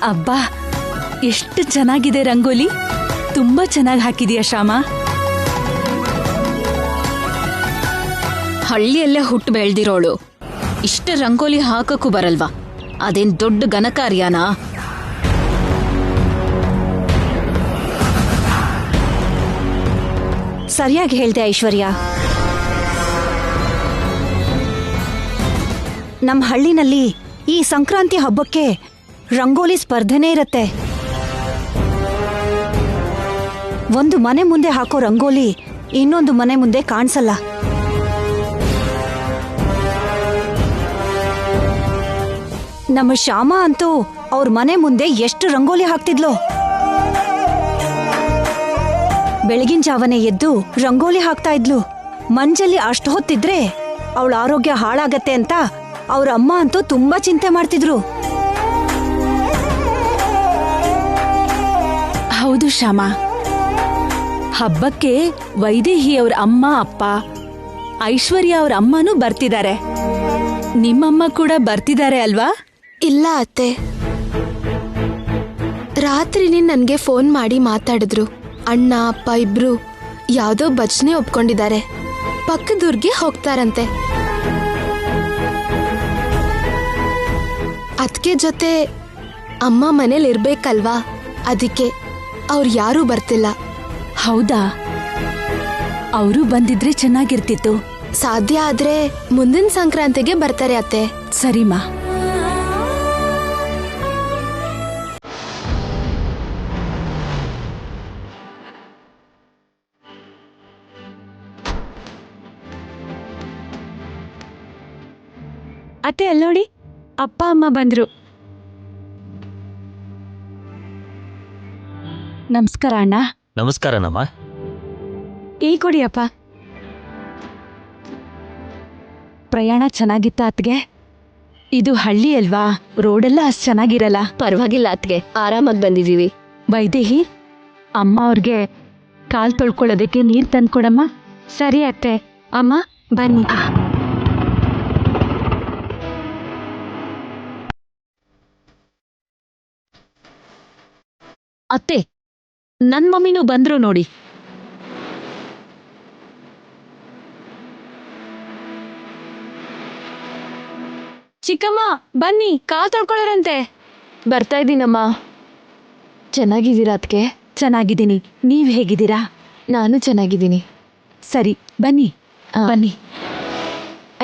ಅಬ್ಬಾ, ಎಷ್ಟು ಚೆನ್ನಾಗಿದೆ ರಂಗೋಲಿ. ತುಂಬಾ ಚೆನ್ನಾಗಿ ಹಾಕಿದೀಯ ಶ್ಯಾಮ. ಹಳ್ಳಿಯಲ್ಲೇ ಹುಟ್ಟು ಬೆಳ್ದಿರೋಳು ಇಷ್ಟ ರಂಗೋಲಿ ಹಾಕಕ್ಕೂ ಬರಲ್ವಾ? ಅದೇನ್ ದೊಡ್ಡ ಘನಕಾರ್ಯನಾ? ಸರಿಯಾಗಿ ಹೇಳ್ದೆ ಐಶ್ವರ್ಯ. ನಮ್ಮ ಹಳ್ಳಿನಲ್ಲಿ ಈ ಸಂಕ್ರಾಂತಿ ಹಬ್ಬಕ್ಕೆ ರಂಗೋಲಿ ಸ್ಪರ್ಧೆನೇ ಇರತ್ತೆ. ಒಂದು ಮನೆ ಮುಂದೆ ಹಾಕೋ ರಂಗೋಲಿ ಇನ್ನೊಂದು ಮನೆ ಮುಂದೆ ಕಾಣಿಸಲ್ಲ. ನಮ್ಮ ಶ್ಯಾಮ ಅಂತೂ ಅವ್ರ ಮನೆ ಮುಂದೆ ಎಷ್ಟು ರಂಗೋಲಿ ಹಾಕ್ತಿದ್ಲು. ಬೆಳಗಿನ ಜಾವನೆ ಎದ್ದು ರಂಗೋಲಿ ಹಾಕ್ತಾ ಇದ್ಲು. ಮಂಜಲ್ಲಿ ಅಷ್ಟು ಹೊತ್ತಿದ್ರೆ ಅವಳ ಆರೋಗ್ಯ ಹಾಳಾಗತ್ತೆ ಅಂತ ಅವ್ರ ಅಮ್ಮ ಅಂತೂ ತುಂಬಾ ಚಿಂತೆ ಮಾಡ್ತಿದ್ರು. ಹೌದು ಶ್ಯಾಮ, ಹಬ್ಬಕ್ಕೆ ವೈದೇಹಿ ಅವ್ರ ಅಮ್ಮ ಅಪ್ಪ, ಐಶ್ವರ್ಯ ಅವ್ರ ಅಮ್ಮನೂ ಬರ್ತಿದ್ದಾರೆ. ನಿಮ್ಮಮ್ಮ ಕೂಡ ಬರ್ತಿದ್ದಾರೆ ಅಲ್ವಾ? ಇಲ್ಲ ಅತ್ತೆ, ರಾತ್ರಿನೇ ನನ್ಗೆ ಫೋನ್ ಮಾಡಿ ಮಾತಾಡಿದ್ರು. ಅಣ್ಣ ಅಪ್ಪ ಇಬ್ರು ಯಾವ್ದೋ ಭಜನೆ ಒಪ್ಕೊಂಡಿದ್ದಾರೆ, ಪಕ್ಕದೂರ್ಗೆ ಹೋಗ್ತಾರಂತೆ. ಅದ್ಕೆ ಜೊತೆ ಅಮ್ಮ ಮನೇಲಿ ಇರ್ಬೇಕಲ್ವಾ, ಅದಕ್ಕೆ ಅವ್ರು ಯಾರೂ ಬರ್ತಿಲ್ಲ. ಹೌದಾ? ಅವರು ಬಂದಿದ್ರೆ ಚೆನ್ನಾಗಿರ್ತಿತ್ತು. ಸಾಧ್ಯ ಆದ್ರೆ ಮುಂದಿನ ಸಂಕ್ರಾಂತಿಗೆ ಬರ್ತಾರೆ ಅತ್ತೆ. ಸರಿಮಾ. ಅತ್ತೆ ಅಲ್ಲಿ ನೋಡಿ, ಅಪ್ಪ ಅಮ್ಮ ಬಂದ್ರು. ನಮಸ್ಕಾರ ಅಣ್ಣ. ನಮಸ್ಕಾರನಮ್ಮ. ಈ ಕೊಡಿ ಅಪ್ಪ. ಪ್ರಯಾಣ ಚೆನ್ನಾಗಿತ್ತ ಅತ್ಗೆ? ಇದು ಹಳ್ಳಿ ಅಲ್ವಾ, ರೋಡೆಲ್ಲ ಅಷ್ಟು ಚೆನ್ನಾಗಿರಲ್ಲ. ಪರವಾಗಿಲ್ಲ ಅತ್ಗೆ, ಆರಾಮಾಗಿ ಬಂದಿದೀವಿ. ವೈದೇಹಿ, ಅಮ್ಮ ಅವ್ರಿಗೆ ಕಾಲ್ ತೊಳ್ಕೊಳ್ಳೋದಕ್ಕೆ ನೀರ್ ತಂದ್ಕೊಡಮ್ಮ. ಸರಿ ಅತ್ತೆ. ಅಮ್ಮ ಬನ್ನಿ. ಅತ್ತೆ, ನನ್ ಮಮ್ಮಿನೂ ಬಂದ್ರು ನೋಡಿ. ಚಿಕ್ಕಮ್ಮ ಬನ್ನಿ, ಕಾಲ್ ತೊಳ್ಕೊಳ್ಳೋರಂತೆ. ಬರ್ತಾ ಇದ್ದೀನಮ್ಮ. ಚೆನ್ನಾಗಿದ್ದೀರಾ ಅತ್ಗೆ? ಚೆನ್ನಾಗಿದ್ದೀನಿ, ನೀವ್ ಹೇಗಿದ್ದೀರಾ? ನಾನು ಚೆನ್ನಾಗಿದ್ದೀನಿ. ಸರಿ ಬನ್ನಿ. ಬನ್ನಿ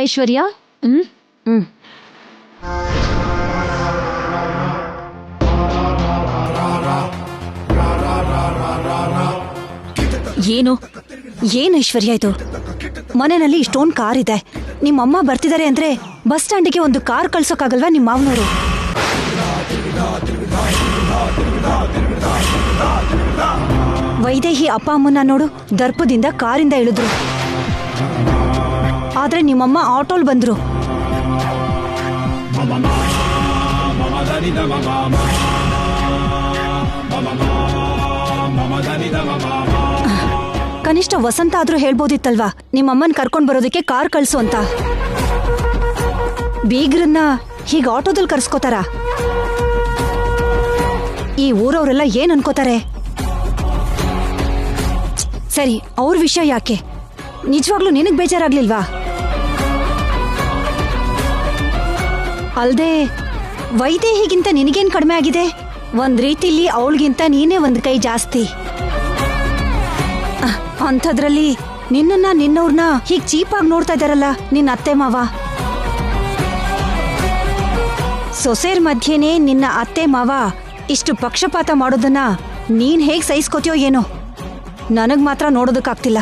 ಐಶ್ವರ್ಯ. ಏನು ಏನ್ ಐಶ್ವರ್ಯ ಇದು? ಮನೆಯಲ್ಲಿ ಇಷ್ಟೊಂದು ಕಾರ್ ಇದೆ. ನಿಮ್ಮಮ್ಮ ಬರ್ತಿದ್ದಾರೆ ಅಂದ್ರೆ ಬಸ್ ಸ್ಟ್ಯಾಂಡಿಗೆ ಒಂದು ಕಾರ್ ಕಳ್ಸೋಕ್ಕಾಗಲ್ವಾ ನಿಮ್ಮ ಮಾವನವರು? ವೈದೇಹಿ ಅಪ್ಪ ಅಮ್ಮನ ನೋಡು, ದರ್ಪದಿಂದ ಕಾರಿಂದ ಇಳಿದ್ರು. ಆದ್ರೆ ನಿಮ್ಮಮ್ಮ ಆಟೋಲ್ ಬಂದ್ರು. ಕನಿಷ್ಠ ವಸಂತ ಆದ್ರೂ ಹೇಳ್ಬೋದಿತ್ತಲ್ವಾ, ನಿಮ್ಮಮ್ಮನ್ ಕರ್ಕೊಂಡ್ ಬರೋದಕ್ಕೆ ಕಾರ್ ಕಳ್ಸು ಅಂತ. ಬೀಗ್ರನ್ನ ಹೀಗೆ ಆಟೋದಲ್ಲಿ ಕರ್ಸ್ಕೋತಾರ? ಈ ಊರವರೆಲ್ಲ ಏನ್ ಅನ್ಕೋತಾರೆ? ಸರಿ, ಅವ್ರ ವಿಷಯ ಯಾಕೆ? ನಿಜವಾಗ್ಲೂ ನಿನಗ್ ಬೇಜಾರಾಗ್ಲಿಲ್ವಾ? ಅಲ್ದೆ ವೈದೇಹಿಗಿಂತ ನಿನಗೇನ್ ಕಡಿಮೆ ಆಗಿದೆ? ಒಂದ್ ರೀತಿಲಿ ಅವಳಿಗಿಂತ ನೀನೇ ಒಂದ್ ಕೈ ಜಾಸ್ತಿ. ಅಂಥದ್ರಲ್ಲಿ ನಿನ್ನನ್ನ ನಿನ್ನವ್ರನ್ನ ಹೀಗ್ ಚೀಪಾಗಿ ನೋಡ್ತಾ ಇದ್ದಾರಲ್ಲ ನಿನ್ನ ಅತ್ತೆ ಮಾವ. ಸೊಸೆರ್ ಮಧ್ಯೆನೇ ನಿನ್ನ ಅತ್ತೆ ಮಾವ ಇಷ್ಟು ಪಕ್ಷಪಾತ ಮಾಡೋದನ್ನ ನೀನ್ ಹೇಗ್ ಸಹಿಸ್ಕೋತೀಯೋ ಏನೋ, ನನಗ್ ಮಾತ್ರ ನೋಡೋದಕ್ಕಾಗ್ತಿಲ್ಲ.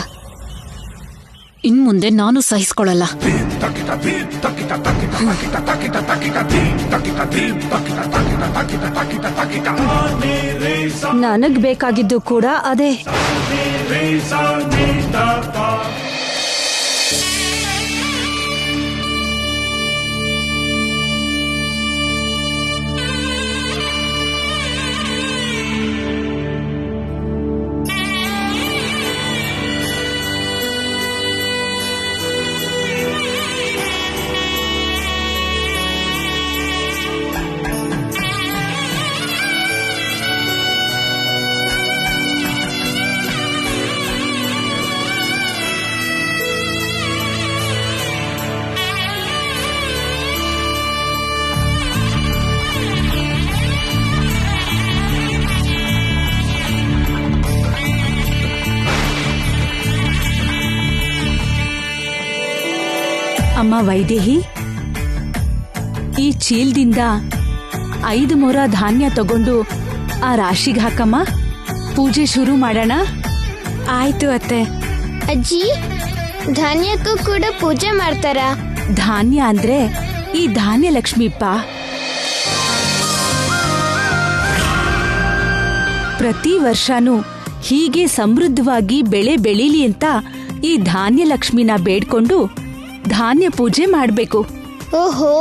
ಇನ್ಮುಂದೆ ನಾನು ಸಹಿಸ್ಕೊಳ್ಳಲ್ಲ. ನನಗ್ ಬೇಕಾಗಿದ್ದು ಕೂಡ ಅದೇ. ಅಮ್ಮ ವೈದೇಹಿ, ಈ ಚೀಲದಿಂದ 5 ಮೊರ ಧಾನ್ಯ ತಗೊಂಡು ಆ ರಾಶಿಗೆ ಹಾಕಮ್ಮ. ಪೂಜೆ ಶುರು ಮಾಡೋಣ. ಆಯ್ತು ಅತ್ತೆ. ಅಜ್ಜಿ, ಧಾನ್ಯಕ್ಕೂ ಕೂಡ ಪೂಜೆ ಮಾಡ್ತಾರಾ? ಧಾನ್ಯ ಅಂದ್ರೆ ಈ ಧಾನ್ಯ ಲಕ್ಷ್ಮಿಪ್ಪ. ಪ್ರತಿ ವರ್ಷನೂ ಹೀಗೆ ಸಮೃದ್ಧವಾಗಿ ಬೆಳೆ ಬೆಳೀಲಿ ಅಂತ ಈ ಧಾನ್ಯ ಲಕ್ಷ್ಮಿನ ಬೇಡ್ಕೊಂಡು ಧಾನ್ಯ ಪೂಜೆ ಮಾಡ್ಬೇಕು. ಓಹೋ,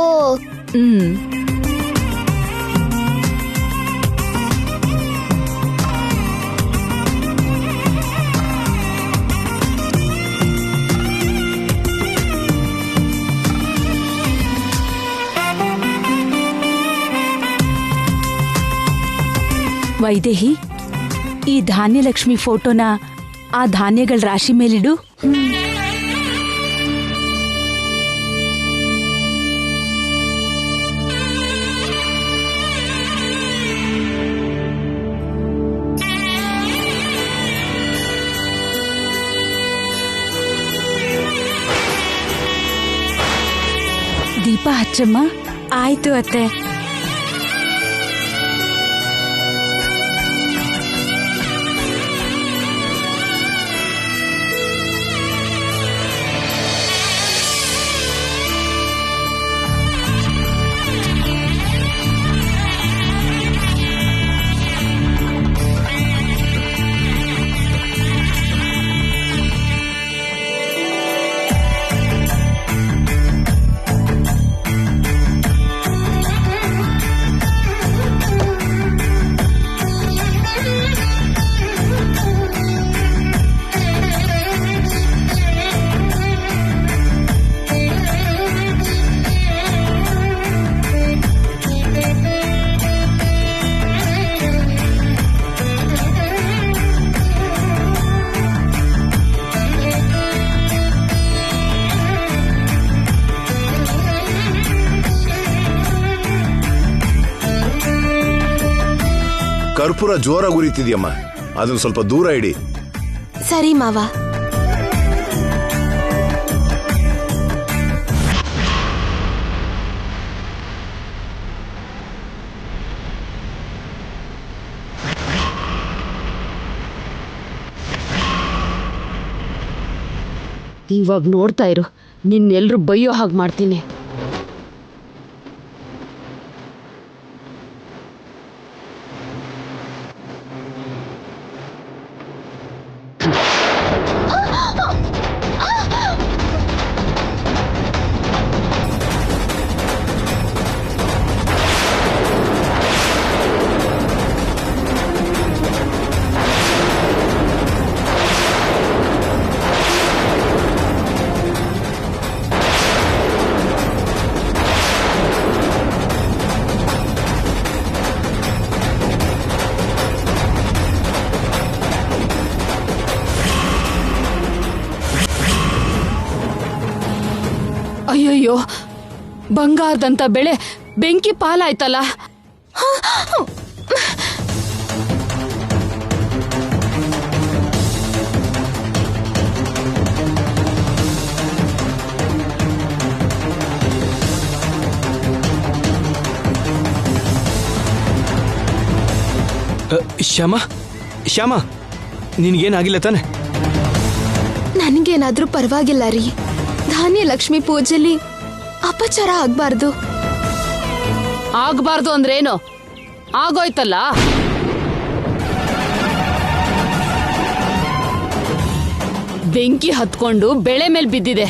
ವೈದೇಹಿ, ಈ ಧಾನ್ಯಲಕ್ಷ್ಮಿ ಫೋಟೋನ ಆ ಧಾನ್ಯಗಳ ರಾಶಿ ಮೇಲಿಡು. ದೀಪ ಹಚ್ಚಮ್ಮ. ಆಯ್ತು ಅತ್ತೆ. ಕರ್ಪೂರ ಜೋರಾಗಿ ಉರಿತಿದ್ಯಮ್ಮ, ಅದನ್ನ ಸ್ವಲ್ಪ ದೂರ ಇಡಿ. ಸರಿ ಮಾವ. ಇವಾಗ ನೋಡ್ತಾ ಇರು, ನಿನ್ನೆಲ್ರೂ ಬೈಯೋ ಹಾಗೆ ಮಾಡ್ತೀನಿ. ಅಯ್ಯಯ್ಯೋ, ಬಂಗಾರದಂತ ಬೆಳೆ ಬೆಂಕಿ ಪಾಲಾಯ್ತಲ್ಲ. ಶ್ಯಾಮ, ಶ್ಯಾಮ, ನಿನ್ಗೇನಾಗಿಲ್ಲ ತಾನೆ? ನನಗೇನಾದ್ರೂ ಪರವಾಗಿಲ್ಲ ರೀ. ಧಾನ್ಯ ಲಕ್ಷ್ಮಿ ಪೂಜೆಲಿ ಅಪಚಾರ ಆಗ್ಬಾರ್ದು. ಆಗ್ಬಾರ್ದು ಅಂದ್ರೇನು? ಆಗೋಯ್ತಲ್ಲ. ಬೆಂಕಿ ಹತ್ಕೊಂಡು ಬೆಳೆ ಮೇಲೆ ಬಿದ್ದಿದೆ.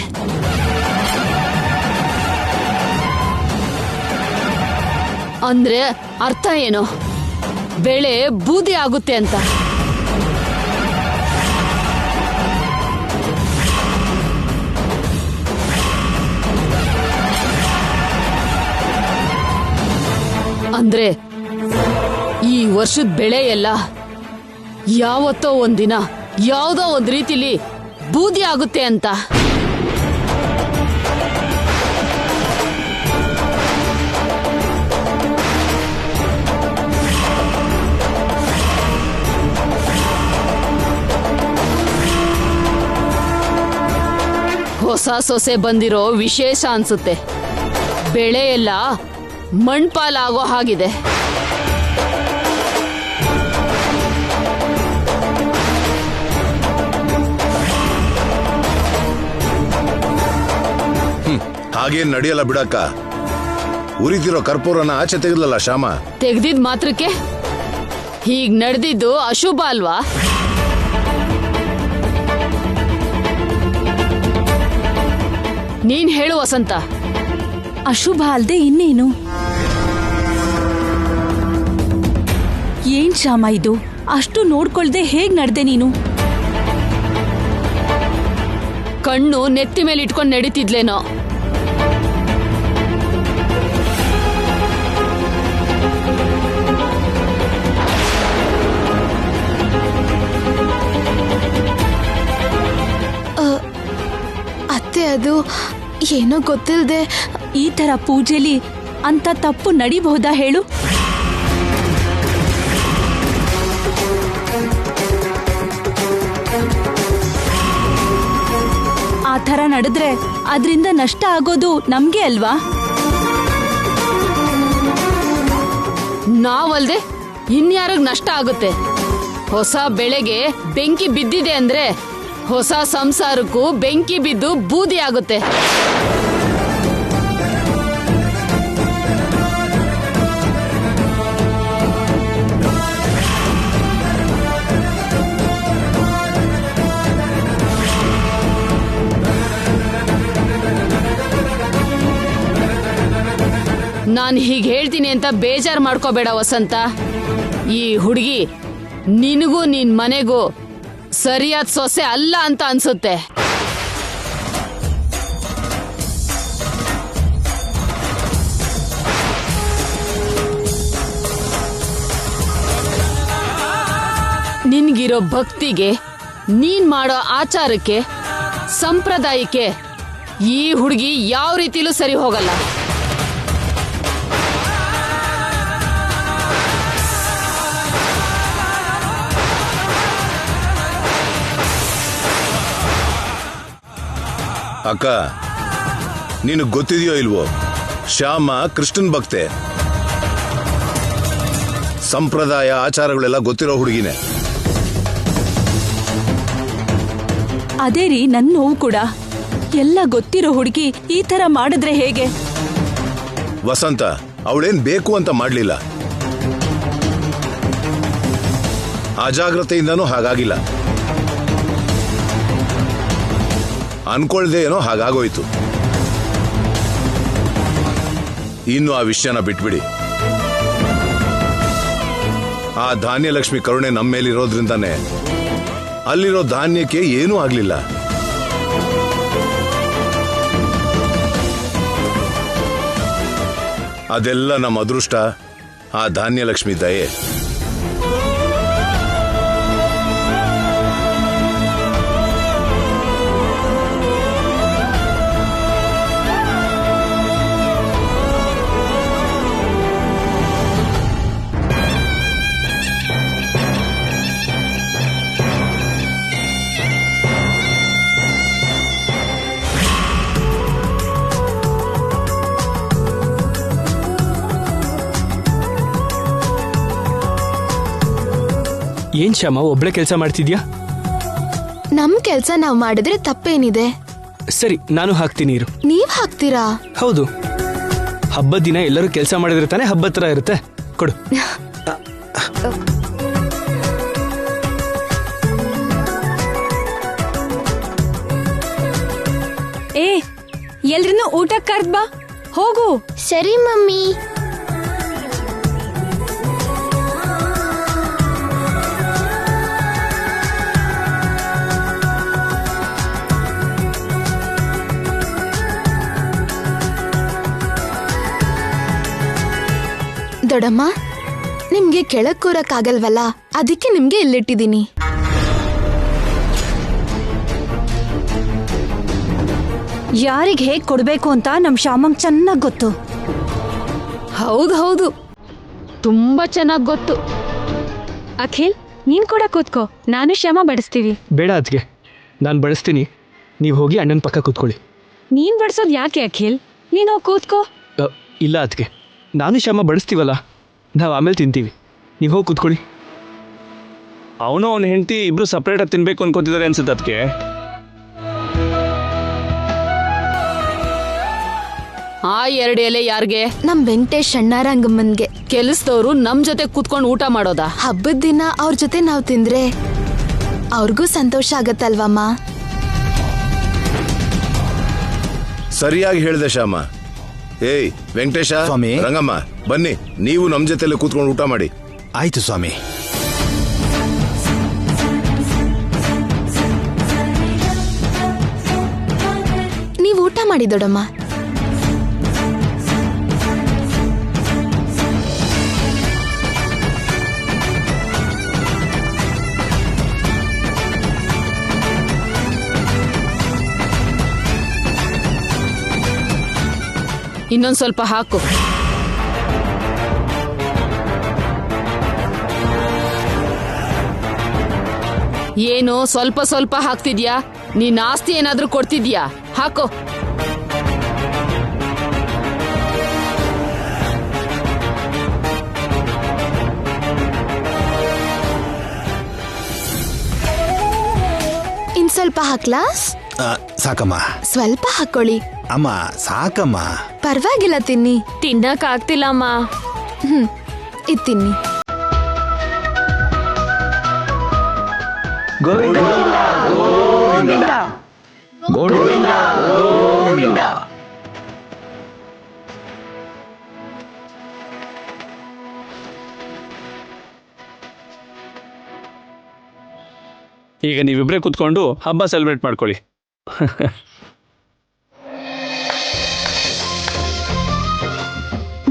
ಅಂದ್ರೆ ಅರ್ಥ ಏನು? ಬೆಳೆ ಬೂದಿ ಆಗುತ್ತೆ ಅಂತ. ಅಂದ್ರೆ ಈ ವರ್ಷದ ಬೆಳೆ ಎಲ್ಲ ಯಾವತ್ತೋ ಒಂದಿನ ಯಾವುದೋ ಒಂದ್ ರೀತಿಲಿ ಬೂದಿ ಆಗುತ್ತೆ ಅಂತ. ಹೊಸ ಸೊಸೆ ಬಂದಿರೋ ವಿಶೇಷ ಅನ್ಸುತ್ತೆ. ಬೆಳೆ ಎಲ್ಲ ಮಣ್ಪಾಲಾಗೋ ಹಾಗಿದೆ. ಹಾಗೇನ್ ನಡೆಯಲ್ಲ ಬಿಡಕ್ಕ. ಉರಿತಿರೋ ಕರ್ಪೂರನ ಆಚೆ ತೆಗೆದ್ಲಲ್ಲ ಶ್ಯಾಮ. ತೆಗ್ದಿದ್ ಮಾತ್ರಕ್ಕೆ ಹೀಗ್ ನಡೆದಿದ್ದು ಅಶುಭ ಅಲ್ವಾ? ನೀನ್ ಹೇಳು ವಸಂತ. ಅಶುಭ ಅಲ್ದೆ ಇನ್ನೇನು? ಏನ್ ಶ್ಯಾಮ ಇದು? ಅಷ್ಟು ನೋಡ್ಕೊಳ್ದೆ ಹೇಗ್ ನಡ್ದೆ ನೀನು? ಕಣ್ಣು ನೆತ್ತಿ ಮೇಲೆ ಇಟ್ಕೊಂಡು ನಡೀತಿದ್ಲೇನೋ. ಅತ್ತೆ, ಅದು ಏನೋ ಗೊತ್ತಿಲ್ಲದೆ. ಈ ತರ ಪೂಜೆಲಿ ಅಂತ ತಪ್ಪು ನಡಿಬಹುದಾ ಹೇಳು? ಆ ಥರ ನಡೆದ್ರೆ ಅದರಿಂದ ನಷ್ಟ ಆಗೋದು ನಮ್ಗೆ ಅಲ್ವಾ? ನಾವಲ್ದೆ ಇನ್ಯಾರಿಗ್ ನಷ್ಟ ಆಗುತ್ತೆ? ಹೊಸ ಬೆಳೆಗೆ ಬೆಂಕಿ ಬಿದ್ದಿದೆ ಅಂದ್ರೆ ಹೊಸ ಸಂಸಾರಕ್ಕೂ ಬೆಂಕಿ ಬಿದ್ದು ಬೂದಿ ಆಗುತ್ತೆ. ನಾನು ಹೀಗೆ ಹೇಳ್ತೀನಿ ಅಂತ ಬೇಜಾರು ಮಾಡ್ಕೋಬೇಡ ವಸಂತ. ಈ ಹುಡುಗಿ ನಿನಗೂ ನಿನ್ ಮನೆಗೂ ಸರಿಯಾದ ಸೊಸೆ ಅಲ್ಲ ಅಂತ ಅನ್ಸುತ್ತೆ. ನಿನ್ಗಿರೋ ಭಕ್ತಿಗೆ, ನೀನ್ ಮಾಡೋ ಆಚಾರಕ್ಕೆ, ಸಂಪ್ರದಾಯಕ್ಕೆ ಈ ಹುಡುಗಿ ಯಾವ ರೀತಿಲೂ ಸರಿ ಹೋಗಲ್ಲ. ಅಕ್ಕ, ನೀನು ಗೊತ್ತಿದೆಯೋ ಇಲ್ವೋ, ಶ್ಯಾಮ ಕೃಷ್ಣನ್ ಭಕ್ತೆ. ಸಂಪ್ರದಾಯ ಆಚಾರಗಳೆಲ್ಲ ಗೊತ್ತಿರೋ ಹುಡುಗಿನೇ. ಅದೇ ರೀ ನನ್ ನೋವು ಕೂಡ. ಎಲ್ಲ ಗೊತ್ತಿರೋ ಹುಡುಗಿ ಈ ತರ ಮಾಡಿದ್ರೆ ಹೇಗೆ? ವಸಂತ ಅವಳೇನ್ ಬೇಕು ಅಂತ ಮಾಡ್ಲಿಲ್ಲ, ಅಜಾಗ್ರತೆಯಿಂದನೂ ಹಾಗಾಗಿಲ್ಲ. ಅನ್ಕೊಳ್ದೆ ಏನೋ ಹಾಗಾಗೋಯ್ತು. ಇನ್ನು ಆ ವಿಷಯನ ಬಿಟ್ಬಿಡಿ. ಆ ಧಾನ್ಯಲಕ್ಷ್ಮಿ ಕರುಣೆ ನಮ್ಮ ಮೇಲಿರೋದ್ರಿಂದಾನೆ ಅಲ್ಲಿರೋ ಧಾನ್ಯಕ್ಕೆ ಏನೂ ಆಗ್ಲಿಲ್ಲ. ಅದೆಲ್ಲ ನಮ್ಮ ಅದೃಷ್ಟ, ಆ ಧಾನ್ಯಲಕ್ಷ್ಮಿ ದಯೆ. ಏನ್ ಶ್ಯಾಮ, ಒಬ್ಳೆ ಕೆಲಸ ಮಾಡ್ತಿದ್ಯಾ? ನಮ್ ಕೆಲ್ಸ ನಾವ್ ಮಾಡಿದ್ರೆ ತಪ್ಪೇನಿದೆ? ಸರಿ, ನಾನು ಹಾಕ್ತೀನಿ ಇರು. ನೀವ್ ಹಾಕ್ತೀರಾ? ಹೌದು, ಹಬ್ಬದ ದಿನ ಎಲ್ಲರೂ ಕೆಲಸ ಮಾಡಿದ್ರೆ ತಾನೇ ಹಬ್ಬದ ತರ ಇರುತ್ತೆ. ಕೊಡು. ಏ, ಎಲ್ರನ್ನೂ ಊಟಕ್ಕೆ ಕರ್ದ್ ಬಾ, ಹೋಗು. ಸರಿ ಮಮ್ಮಿ. ದೊಡ್ಡಮ್ಮ, ನಿಮ್ಗೆ ಕೆಳಗ್ ಕೂರಕ್ಕಾಗಲ್ವಲ್ಲ, ಅದಕ್ಕೆ ನಿಮ್ಗೆ ಇಲ್ಲಿಟ್ಟಿದ್ದೀನಿ. ಯಾರಿಗೆ ಹೇಗ್ ಕೊಡ್ಬೇಕು ಅಂತ ನಮ್ ಶ್ಯಾಮಂಗ್ ಚೆನ್ನಾಗ್ ಗೊತ್ತು. ಹೌದು ಹೌದು, ತುಂಬಾ ಚೆನ್ನಾಗ್ ಗೊತ್ತು. ಅಖಿಲ್, ನೀನ್ ಕೂಡ ಕೂತ್ಕೋ, ನಾನು ಶ್ಯಾಮ ಬಡಿಸ್ತೀವಿ. ಬೇಡ ಅದ್ಗೆ, ನಾನು ಬಡಿಸ್ತೀನಿ. ನೀವು ಹೋಗಿ ಅಣ್ಣನ ಪಕ್ಕ ಕೂತ್ಕೊಳ್ಳಿ. ನೀನ್ ಬಡ್ಸೋದ್ ಯಾಕೆ ಅಖಿಲ್? ನೀನ್ ಹೋಗ್ ಕೂತ್ಕೋ. ಇಲ್ಲ ಅದಕ್ಕೆ ನಾನು ಶ್ಯಾಮ ಬಡಿಸ್ತೀವಲ್ಲ, ನಾವು ಆಮೇಲೆ ತಿಂತೀವಿ. ನೀವು ಹೋಗಿ ಕೂತ್ಕೊಳ್ಳಿ. ಅವನು ಅವನ ಹೆಂಡತಿ ಇಬ್ರು ಸಪ್ರೇಟಾಗಿ ತಿನ್ಬೇಕು ಅನ್ಕೋತಿದ್ದಾರೆ ಅನ್ಸುತ್ತೆ ಅದಕ್ಕೆ. ಆ 2 ಎಲೆ ಯಾರ್ಗೆ? ನಮ್ ವೆಂಕಟೇಶ್ ಅಣ್ಣ ರಂಗಮ್ಮನ್ಗೆ. ಕೆಲಸದವ್ರು ನಮ್ ಜೊತೆ ಕೂತ್ಕೊಂಡು ಊಟ ಮಾಡೋದಾ? ಹಬ್ಬದ ದಿನ ಅವ್ರ ಜೊತೆ ನಾವ್ ತಿಂದ್ರೆ ಅವ್ರಿಗೂ ಸಂತೋಷ ಆಗತ್ತಲ್ವಮ್ಮ? ಸರಿಯಾಗಿ ಹೇಳ್ದೆ ಶ್ಯಾಮ. ಏಯ್ ವೆಂಕಟೇಶ, ಸ್ವಾಮಿ. ರಂಗಮ್ಮ ಬನ್ನಿ, ನೀವು ನಮ್ ಜೊತೆಲಿ ಕೂತ್ಕೊಂಡು ಊಟ ಮಾಡಿ. ಆಯ್ತು ಸ್ವಾಮಿ. ನೀವ್ ಊಟ ಮಾಡಿ ದೊಡ್ಡಮ್ಮ. ಇನ್ನೊಂದ್ ಸ್ವಲ್ಪ ಹಾಕು. ಏನು ಸ್ವಲ್ಪ ಸ್ವಲ್ಪ ಹಾಕ್ತಿದ್ಯಾ? ನೀನ್ ಆಸ್ತಿ ಏನಾದ್ರೂ ಕೊಡ್ತಿದ್ಯಾ? ಹಾಕೋ. ಇನ್ ಸ್ವಲ್ಪ ಹಾಕ್ಲಾ? ಸಾಕಮ್ಮ. ಸ್ವಲ್ಪ ಹಾಕೊಳ್ಳಿ ಅಮ್ಮ, ಸಾಕಮ್ಮ. ಪರವಾಗಿಲ್ಲ, ತಿನ್ನಿ. ತಿನ್ನಕ್ ಆಗ್ತಿಲ್ಲ ಅಮ್ಮ. ಇದ್ ತಿನ್ನಿ. ಈಗ ನೀವಿಬ್ಬರೇ ಕೂತ್ಕೊಂಡು ಹಬ್ಬ ಸೆಲೆಬ್ರೇಟ್ ಮಾಡ್ಕೊಳ್ಳಿ.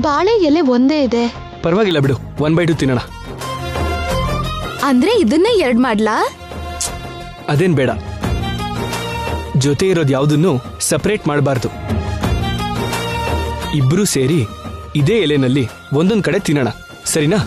ಬಾಳೆ ಎಲೆ ಒಂದೇ ಇದೆ. ಪರವಾಗಿಲ್ಲ ಬಿಡು, 1/2 ತಿನ್ನೋಣ. ಅಂದ್ರೆ ಇದನ್ನೇ 2 ಮಾಡ್ಲಾ? ಅದೇನ್ ಬೇಡ, ಜೊತೆ ಇರೋದು ಯಾವುದನ್ನು ಸಪರೇಟ್ ಮಾಡಬಾರ್ದು. ಇಬ್ರು ಸೇರಿ ಇದೇ ಎಲೆನಲ್ಲಿ ಒಂದೊಂದ್ ಕಡೆ ತಿನ್ನೋಣ, ಸರಿನಾ?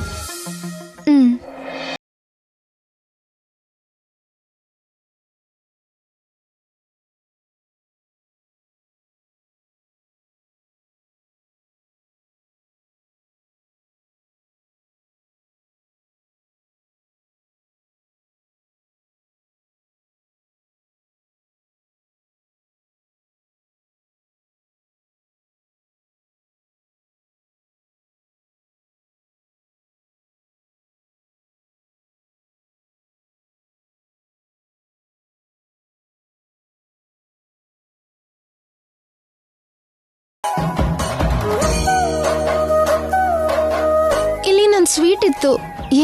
ಇಲ್ಲಿ ನನ್ ಸ್ವೀಟ್ ಇತ್ತು,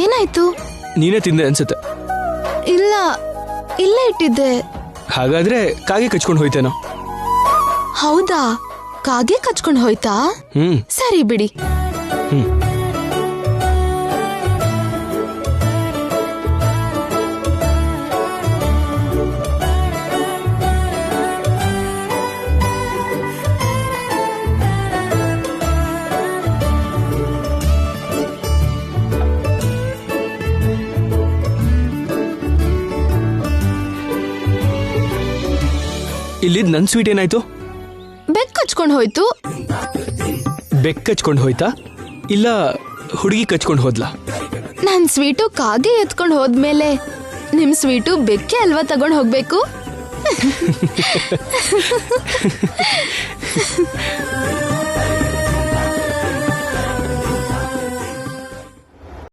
ಏನಾಯ್ತು? ನೀನೇ ತಿಂದೆ ಅನ್ಸುತ್ತೆ. ಇಲ್ಲ, ಇಲ್ಲೇ ಇಟ್ಟಿದ್ದೆ. ಹಾಗಾದ್ರೆ ಕಾಗೆ ಕಚ್ಕೊಂಡು ಹೋಯ್ತೇನೋ. ಹೌದಾ? ಕಾಗೆ ಕಚ್ಕೊಂಡು ಹೋಯ್ತಾ? ಸರಿ ಬಿಡಿ. ಇಲ್ಲಿದ್ ನನ್ ಸ್ವೀಟ್ ಏನಾಯ್ತು? ಬೆಕ್ ಕಚ್ಕೊಂಡು ಹೋಯ್ತು. ಬೆಕ್ ಕಚ್ಕೊಂಡು ಹೋಯ್ತಾ ಇಲ್ಲ ಹುಡುಗಿ ಕಚ್ಕೊಂಡು ಹೋದ್ಲಾ? ನನ್ ಸ್ವೀಟು ಕಾಗೆ ಎತ್ಕೊಂಡು ಹೋದ್ಮೇಲೆ ನಿಮ್ ಸ್ವೀಟು ಬೆಕ್ಕೆ ಅಲ್ವಾ ತಗೊಂಡ್ ಹೋಗ್ಬೇಕು?